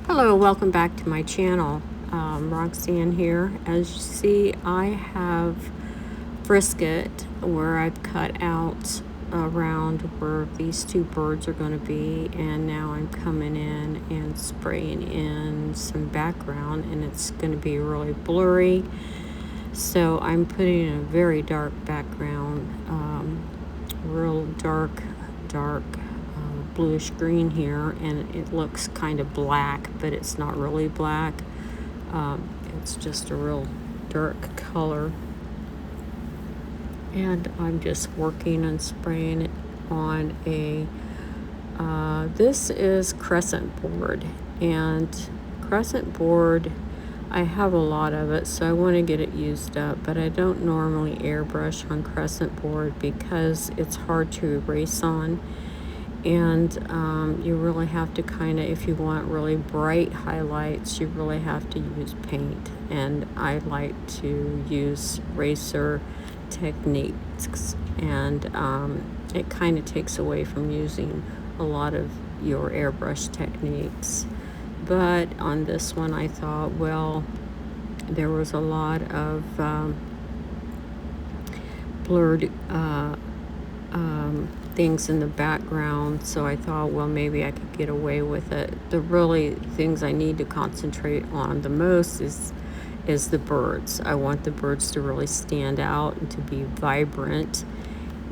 Hello, welcome back to my channel. Roxanne here. As you see, I have brisket where I've cut out around where these two birds are going to be, and now I'm coming in and spraying in some background, and it's going to be really blurry. So I'm putting in a very dark background, real dark bluish green here, and it looks kind of black, but it's not really black. It's just a real dark color, and I'm just working on spraying it on a this is crescent board, and crescent board, I have a lot of it, so I want to get it used up, but I don't normally airbrush on crescent board because it's hard to erase on. And you really have to kind of, if you want really bright highlights, you really have to use paint. And I like to use eraser techniques, and it kind of takes away from using a lot of your airbrush techniques. But on this one, I thought, well, there was a lot of blurred things in the background, so I thought, well, maybe I could get away with it. The really things I need to concentrate on the most is the birds. I want the birds to really stand out and to be vibrant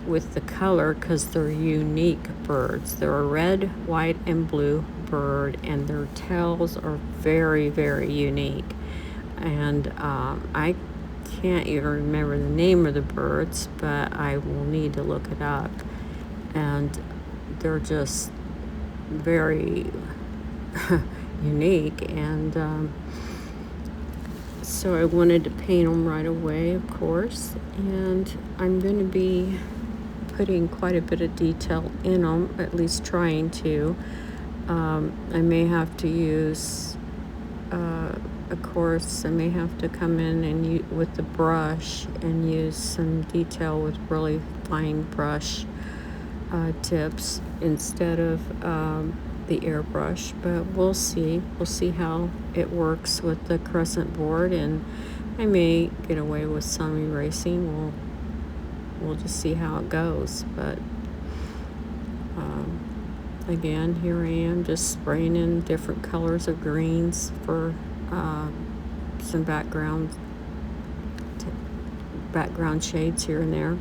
with the color, because they're unique birds. They're a red, white, and blue bird, and their tails are very, very unique. And I can't even remember the name of the birds, but I will need to look it up. And they're just very unique, and so I wanted to paint them right away, of course, and I'm going to be putting quite a bit of detail in them, at least trying to. I may have to use, of course, I may have to come in and with the brush and use some detail with really fine brush tips instead of the airbrush, but we'll see how it works with the crescent board, and I may get away with some erasing. We'll just see how it goes. But again, here I am just spraying in different colors of greens for some background shades here and there,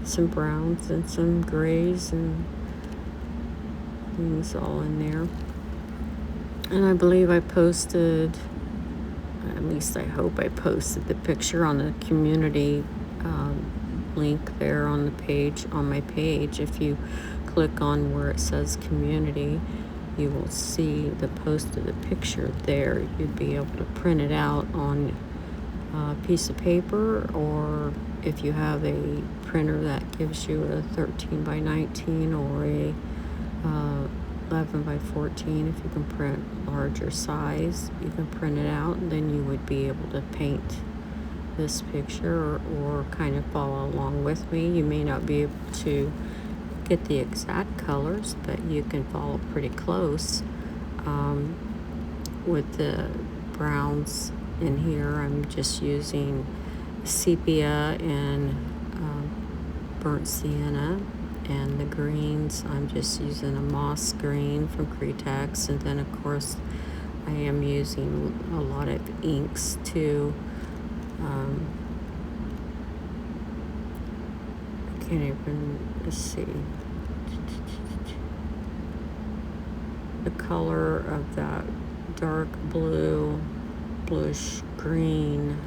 some browns and some grays and things all in there. And I believe I posted, at least I hope I posted the picture on the community link there on the page, on my page. If you click on where it says community, you will see the post of the picture there. You'd be able to print it out on a piece of paper, or if you have a printer that gives you a 13 by 19 or a 11 by 14, if you can print larger size, you can print it out, and then you would be able to paint this picture, or kind of follow along with me. You may not be able to get the exact colors, but you can follow pretty close. With the browns in here, I'm just using sepia and burnt sienna, and the greens, I'm just using a moss green from Cretex, and then of course I am using a lot of inks too. I can't even see the color of that dark blue, bluish green.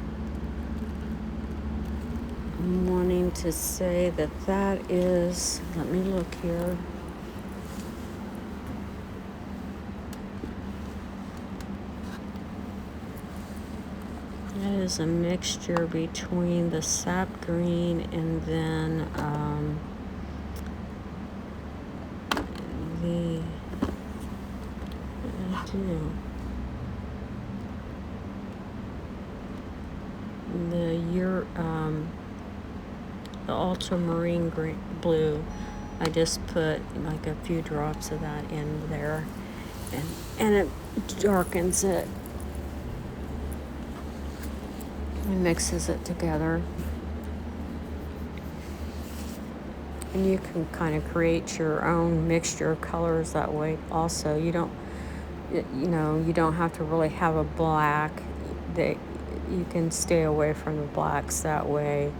I'm wanting to say that is, let me look here. That is a mixture between the sap green and then the ultramarine blue. I just put like a few drops of that in there, and it darkens it and mixes it together. And you can kind of create your own mixture of colors that way also. You don't have to really have a black. That you can stay away from the blacks that way,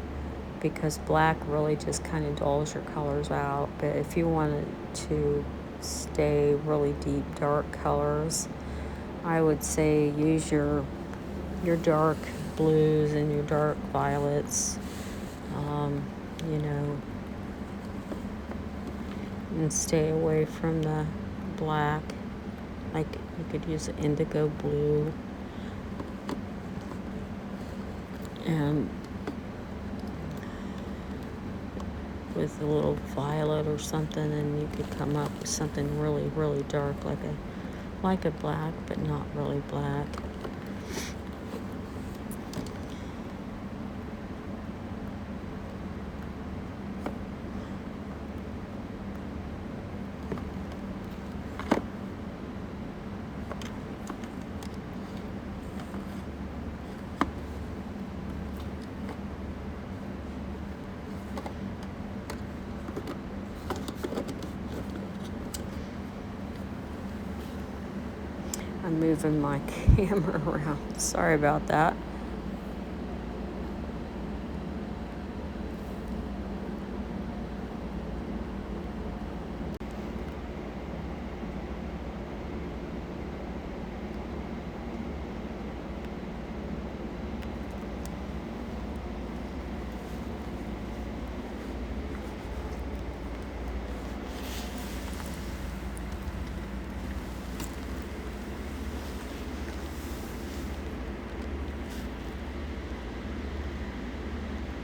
because black really just kind of dulls your colors out. But if you wanted to stay really deep dark colors, I would say use your dark blues and your dark violets, and stay away from the black. Like you could use indigo blue and with a little violet or something, and you could come up with something really, really dark, like a black, but not really black. I'm moving my camera around. Sorry about that.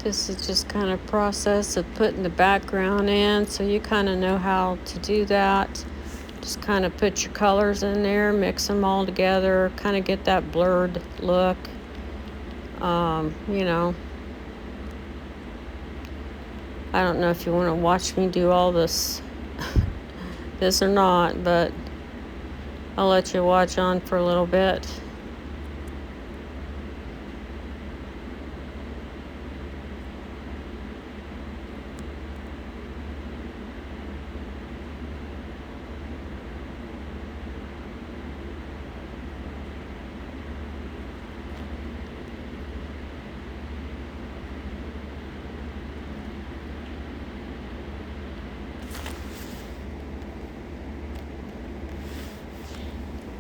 This is just kind of process of putting the background in, so you kind of know how to do that. Just kind of put your colors in there, mix them all together, kind of get that blurred look. I don't know if you want to watch me do all this or not, but I'll let you watch on for a little bit.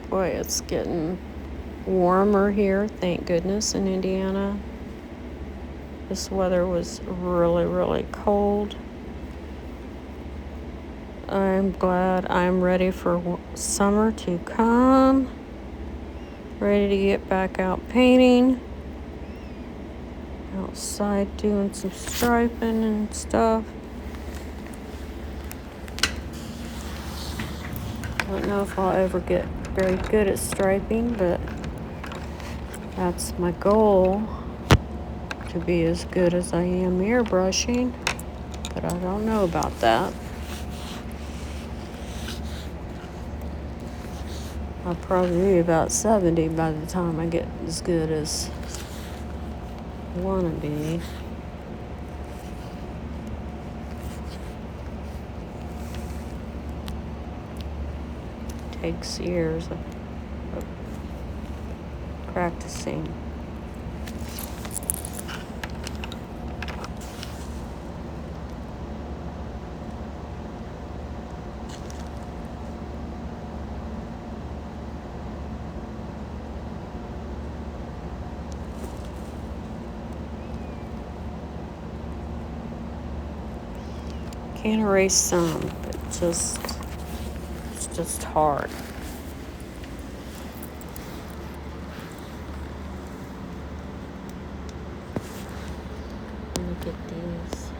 Boy, it's getting warmer here, thank goodness, in Indiana. This weather was really, really cold. I'm glad I'm ready for summer to come. Ready to get back out painting. Outside doing some striping and stuff. I don't know if I'll ever get very good at striping, but that's my goal, to be as good as I am airbrushing, but I don't know about that. I'll probably be about 70 by the time I get as good as I want to be. Takes years of practicing. Can erase some, but it's just hard. Look at these.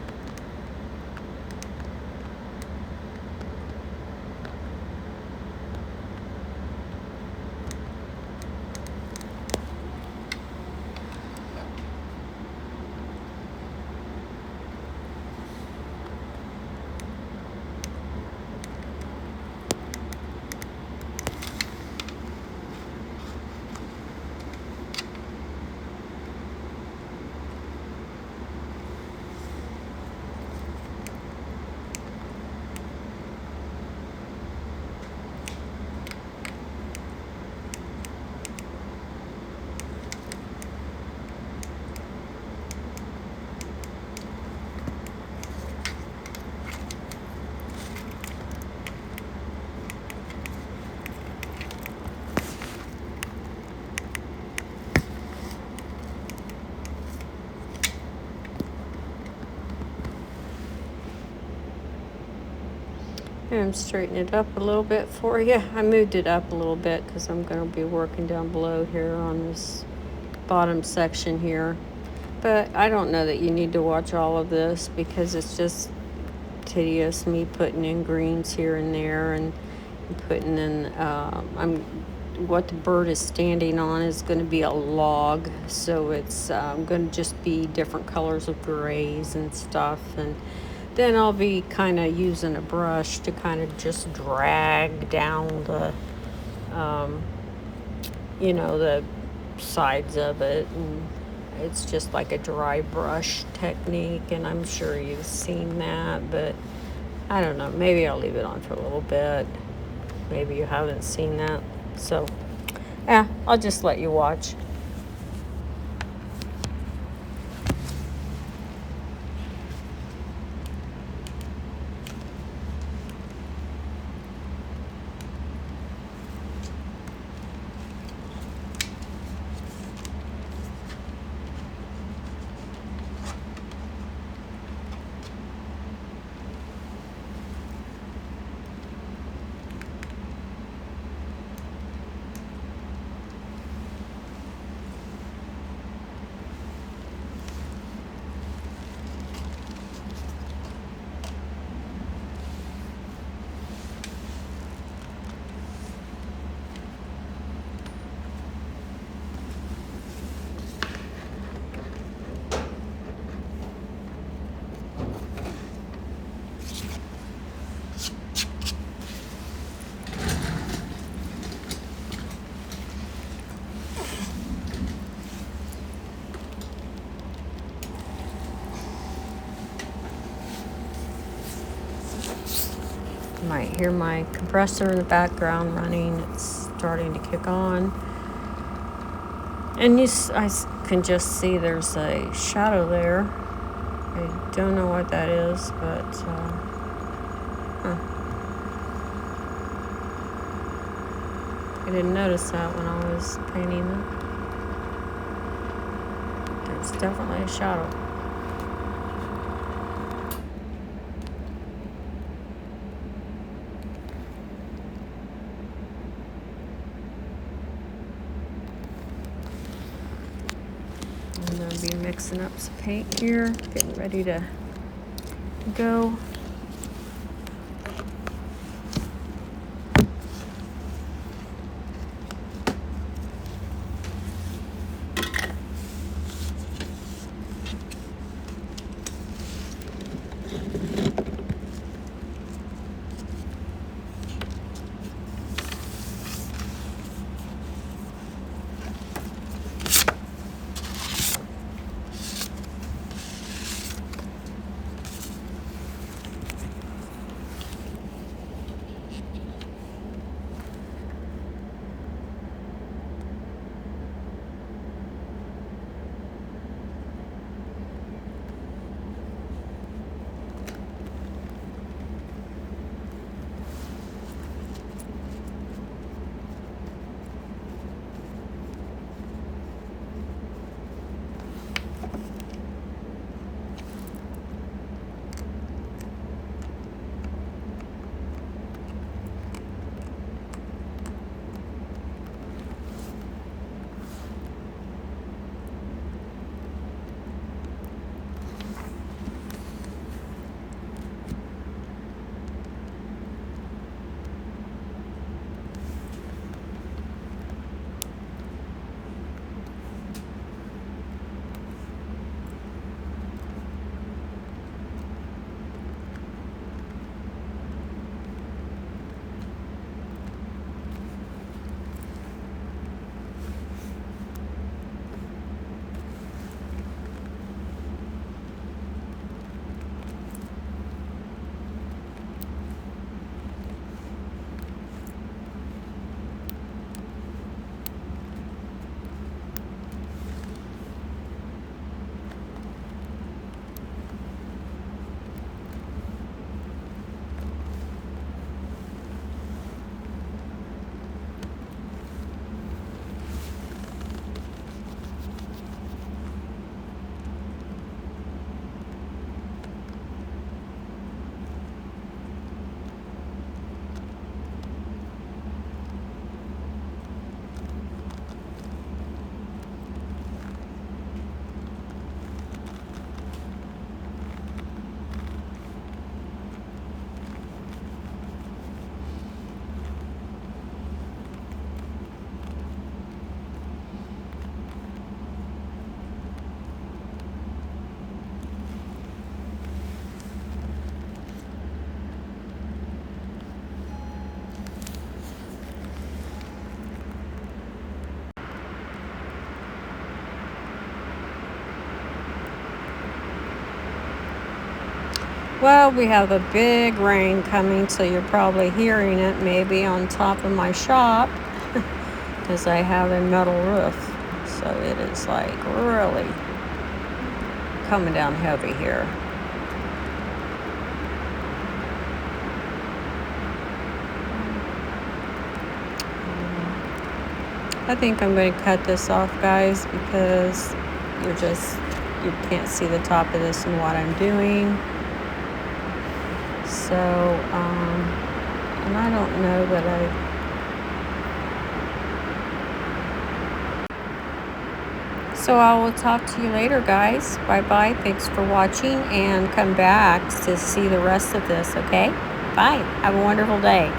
And straighten it up a little bit for you. I moved it up a little bit because I'm going to be working down below here on this bottom section here. But I don't know that you need to watch all of this because it's just tedious, me putting in greens here and there and putting in, what the bird is standing on is going to be a log, so it's going to just be different colors of grays and stuff, and then I'll be kind of using a brush to kind of just drag down the, the sides of it, and it's just like a dry brush technique, and I'm sure you've seen that, but I don't know, maybe I'll leave it on for a little bit. Maybe you haven't seen that, so yeah, I'll just let you watch. You might hear my compressor in the background running. It's starting to kick on. And I can just see there's a shadow there. I don't know what that is, but I didn't notice that when I was painting it. It's definitely a shadow. I'm going to be mixing up some paint here, getting ready to go. Well, we have a big rain coming, so you're probably hearing it maybe on top of my shop because I have a metal roof. So it is like really coming down heavy here. I think I'm going to cut this off, guys, because you can't see the top of this and what I'm doing. So, and I don't know that So I will talk to you later, guys. Bye-bye. Thanks for watching, and come back to see the rest of this, okay? Bye. Have a wonderful day.